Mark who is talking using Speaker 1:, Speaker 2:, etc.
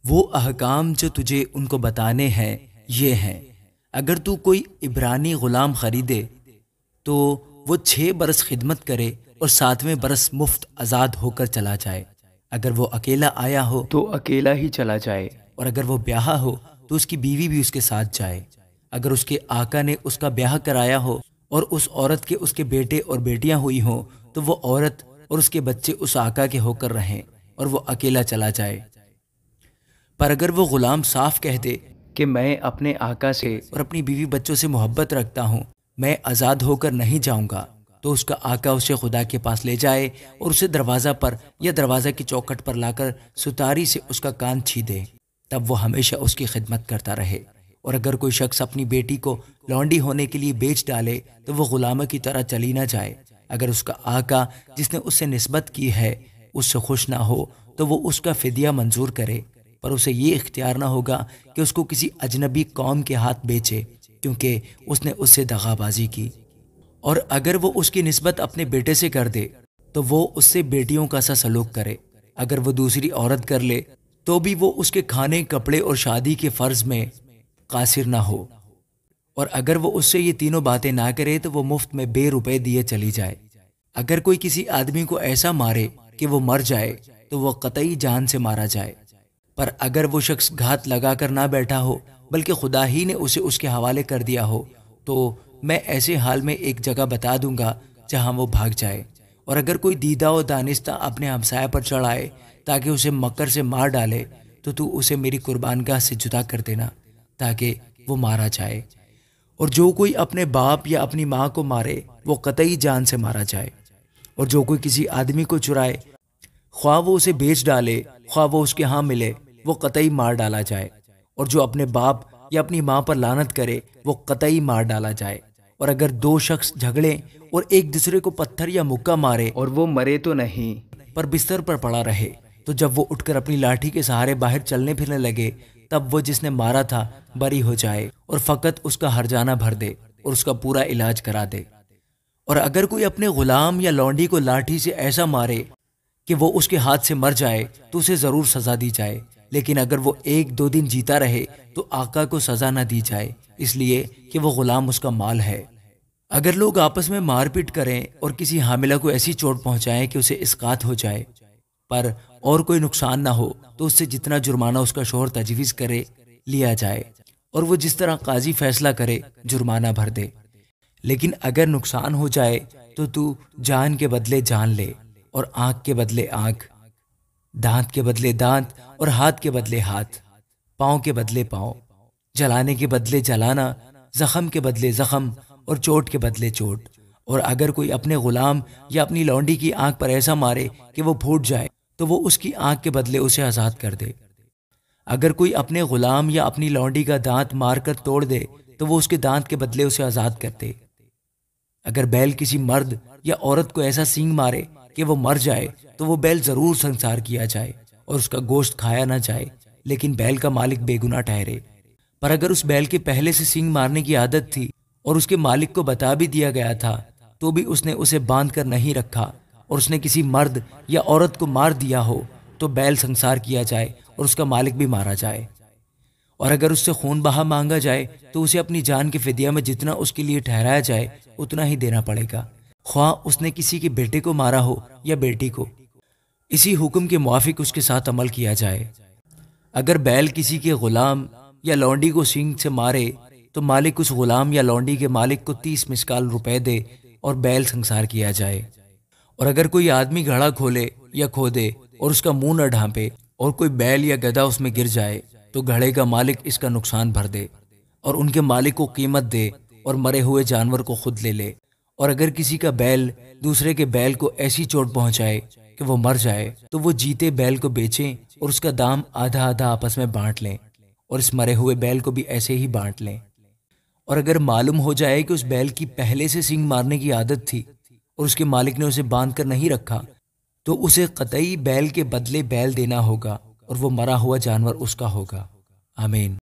Speaker 1: وہ احکام جو تجھے ان کو بتانے ہیں یہ ہیں، اگر تو کوئی عبرانی غلام خریدے تو وہ 6 برس خدمت کرے اور 7ویں برس مفت آزاد ہو کر چلا جائے۔ اگر وہ اکیلا آیا ہو تو اکیلا ہی چلا جائے، اور اگر وہ بیاہا ہو تو اس کی بیوی بھی اس کے ساتھ جائے۔ اگر اس کے آقا نے اس کا بیاہ کرایا ہو اور اس عورت کے اس کے بیٹے اور بیٹیاں ہوئی ہوں تو وہ عورت اور اس کے بچے اس آقا کے ہو کر رہیں اور وہ اکیلا چلا جائے۔ پر اگر وہ غلام صاف کہہ دے کہ میں اپنے آقا سے اور اپنی بیوی بچوں سے محبت رکھتا ہوں، میں آزاد ہو کر نہیں جاؤں گا، تو اس کا آقا اسے خدا کے پاس لے جائے اور اسے دروازہ پر یا دروازہ کی چوکھٹ پر لا کر ستاری سے اس کا کان چھیدے، تب وہ ہمیشہ اس کی خدمت کرتا رہے۔ اور اگر کوئی شخص اپنی بیٹی کو لونڈی ہونے کے لیے بیچ ڈالے تو وہ غلامہ کی طرح چلی نہ جائے۔ اگر اس کا آقا جس نے اس سے نسبت کی ہے اس سے خوش نہ ہو تو وہ اس کا فدیہ منظور کرے، پر اسے یہ اختیار نہ ہوگا کہ اس کو کسی اجنبی قوم کے ہاتھ بیچے، کیونکہ اس نے اس سے دغا بازی کی۔ اور اگر وہ اس کی نسبت اپنے بیٹے سے کر دے تو وہ اس سے بیٹیوں کا سا سلوک کرے۔ اگر وہ دوسری عورت کر لے تو بھی وہ اس کے کھانے، کپڑے اور شادی کے فرض میں قاصر نہ ہو۔ اور اگر وہ اس سے یہ تینوں باتیں نہ کرے تو وہ مفت میں بے روپے دیے چلی جائے۔ اگر کوئی کسی آدمی کو ایسا مارے کہ وہ مر جائے تو وہ قطعی جان سے مارا جائے۔ پر اگر وہ شخص گھات لگا کر نہ بیٹھا ہو بلکہ خدا ہی نے اسے اس کے حوالے کر دیا ہو تو میں ایسے حال میں ایک جگہ بتا دوں گا جہاں وہ بھاگ جائے۔ اور اگر کوئی دیدہ و دانستہ اپنے ہمسائے پر چڑھ آئے تاکہ اسے مکر سے مار ڈالے تو اسے میری قربان گاہ سے جدا کر دینا تاکہ وہ مارا جائے۔ اور جو کوئی اپنے باپ یا اپنی ماں کو مارے وہ قطعی جان سے مارا جائے۔ اور جو کوئی کسی آدمی کو چرائے، خواہ وہ اسے بیچ ڈالے خواہ وہ اس کے ہاں ملے، وہ قطعی مار ڈالا جائے۔ اور جو اپنے باپ یا اپنی ماں پر لعنت کرے وہ قطعی مار ڈالا جائے۔ اور اگر 2 شخص جھگڑیں اور ایک دوسرے کو پتھر یا مکہ مارے اور وہ مرے تو نہیں پر بستر پر پڑا رہے، تو جب وہ اٹھ کر اپنی لاٹھی کے سہارے باہر چلنے پھرنے لگے تب وہ جس نے مارا تھا بری ہو جائے اور فقط اس کا ہرجانہ بھر دے اور اس کا پورا علاج کرا دے۔ اور اگر کوئی اپنے غلام یا لونڈی کو لاٹھی سے ایسا مارے کہ وہ اس کے ہاتھ سے مر جائے تو اسے ضرور سزا دی جائے، لیکن اگر وہ 1-2 دن جیتا رہے تو آقا کو سزا نہ دی جائے، اس لیے کہ وہ غلام اس کا مال ہے۔ اگر لوگ آپس میں مار پیٹ کریں اور کسی حاملہ کو ایسی چوٹ پہنچائیں کہ اسے اسقاط ہو جائے پر اور کوئی نقصان نہ ہو تو اس سے جتنا جرمانہ اس کا شوہر تجویز کرے لیا جائے، اور وہ جس طرح قاضی فیصلہ کرے جرمانہ بھر دے۔ لیکن اگر نقصان ہو جائے تو جان کے بدلے جان لے، اور آنکھ کے بدلے آنکھ، دانت کے بدلے دانت اور ہاتھ کے بدلے ہاتھ، پاؤں کے بدلے پاؤں، جلانے کے بدلے جلانا، زخم کے بدلے زخم اور چوٹ کے بدلے چوٹ۔ اور اگر کوئی اپنے غلام یا اپنی لونڈی کی آنکھ پر ایسا مارے کہ وہ پھوٹ جائے تو وہ اس کی آنکھ کے بدلے اسے آزاد کر دے۔ اگر کوئی اپنے غلام یا اپنی لونڈی کا دانت مار کر توڑ دے تو وہ اس کے دانت کے بدلے اسے آزاد کر دے۔ اگر بیل کسی مرد یا عورت کو ایسا سینگ مارے کہ وہ مر جائے تو وہ بیل ضرور سنسار کیا جائے اور اس کا گوشت کھایا نہ جائے، لیکن بیل کا مالک بے گناہ ٹھہرے۔ پر اگر اس بیل کے پہلے سے سینگ مارنے کی عادت تھی اور اس کے مالک کو بتا بھی دیا گیا تھا تو بھی اس نے اسے باندھ کر نہیں رکھا اور اس نے کسی مرد یا عورت کو مار دیا ہو تو بیل سنسار کیا جائے اور اس کا مالک بھی مارا جائے۔ اور اگر اس سے خون بہا مانگا جائے تو اسے اپنی جان کے فدیہ میں جتنا اس کے لیے ٹھہرایا جائے اتنا ہی دینا پڑے گا، خواہ اس نے کسی کے بیٹے کو مارا ہو یا بیٹی کو۔ اسی حکم کے موافق اس کے ساتھ عمل کیا جائے۔ اگر بیل کسی کے غلام یا لونڈی کو سینگ سے مارے تو مالک اس غلام یا لونڈی کے مالک کو 30 مسکال روپے دے اور بیل سنسار کیا جائے۔ اور اگر کوئی آدمی گھڑا کھولے یا کھودے اور اس کا منہ نہ ڈھانپے اور کوئی بیل یا گدھا اس میں گر جائے تو گھڑے کا مالک اس کا نقصان بھر دے اور ان کے مالک کو قیمت دے اور مرے ہوئے جانور کو خود لے لے۔ اور اگر کسی کا بیل دوسرے کے بیل کو ایسی چوٹ پہنچائے کہ وہ مر جائے تو وہ جیتے بیل کو بیچیں اور اس کا دام آدھا آدھا آپس میں بانٹ لیں، اور اس مرے ہوئے بیل کو بھی ایسے ہی بانٹ لیں۔ اور اگر معلوم ہو جائے کہ اس بیل کی پہلے سے سینگ مارنے کی عادت تھی اور اس کے مالک نے اسے باندھ کر نہیں رکھا تو اسے قطعی بیل کے بدلے بیل دینا ہوگا اور وہ مرا ہوا جانور اس کا ہوگا۔ آمین۔